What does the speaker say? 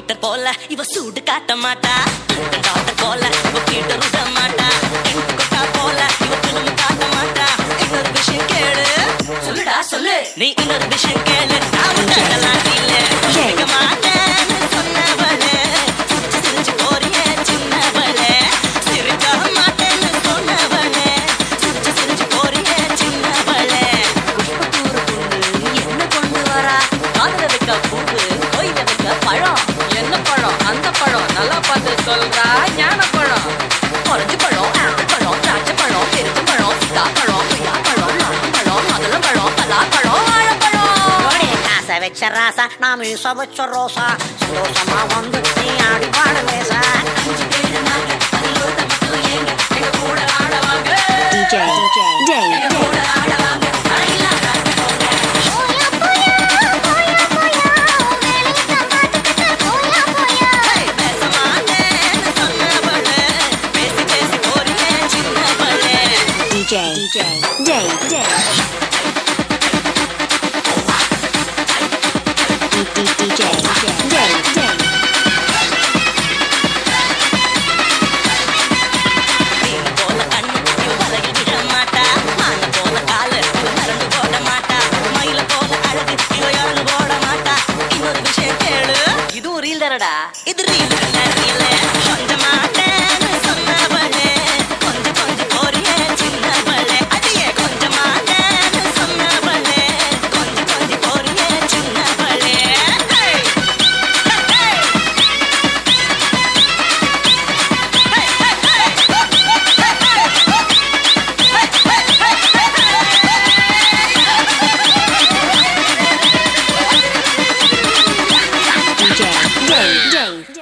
Heater போல இவ சூடு காட்ட மாட்டா டாக்டர் போல இவ ஹீட்டர் விட மாட்டா கொட்டா போல இவ பிலிம் காட்ட மாட்டா இன்னொரு விஷயம் கேளு சொல்லுடா சொல்லு நீ இன்னொரு விஷயம் கேளு நான் உண்டெல்லாம் இல்ல கேட்க மாட்டேன்னு சொன்னவளே சிரிச்சு போறியே சின்னவளே சிரிக்க மாட்டேன்னு சொன்னவளே சிரிச்சு போறியே சின்னவளே புஷ்பத்தூர் பொண்ணு என்ன கொண்டு வரா காதல வைக்க பூவு கோயில வைக்க பழம் என்ன பழம் அந்த பழம் நல்லா பார்த்து சொல்றா ஞான பழம் ஆரஞ்சு பழம் ஆப்பிள் பழம் திராட்சை பழம் பெருச்ச பழம் சீதா பழம் கொய்யா பழம் நாகம் பழம் மாதுளம் பழம் பலா பழம் வாழைப்பழம் காசை வச்ச ராசா நான் மீச வச்ச ரோசா சந்தோஷமா வந்து நீ ஆடி பாட லேசா அஞ்சு பேரு நாங்க அதில் ஒருத்த மட்டும் ஏங்க எங்க கூட ஆடவாங்க DJ Dave. எங்க கூட ஆடவாங்க அழகில்லா காட்டு போங்க DJ Dave. DJ Dave. நீங்க போல கண்ணு இவ வலையில் விழ மாட்டா மான போல காலு இவ மறந்து போட மாட்டா மயில போல அழகு இவ யாரு போட மாட்டா இன்னொரு விஷயம் கேளு இது ஒரு ரீல் தானடா இது ரீல் இல்ல கொஞ்ச மாட்டேன்னு சொன்னவளே கொஞ்சம் போறியே சின்னவளே அடியே கொஞ்ச மாட்டேன்னு சொன்னவளே கொஞ்சம் போறியே சின்னவளே DJ Dave.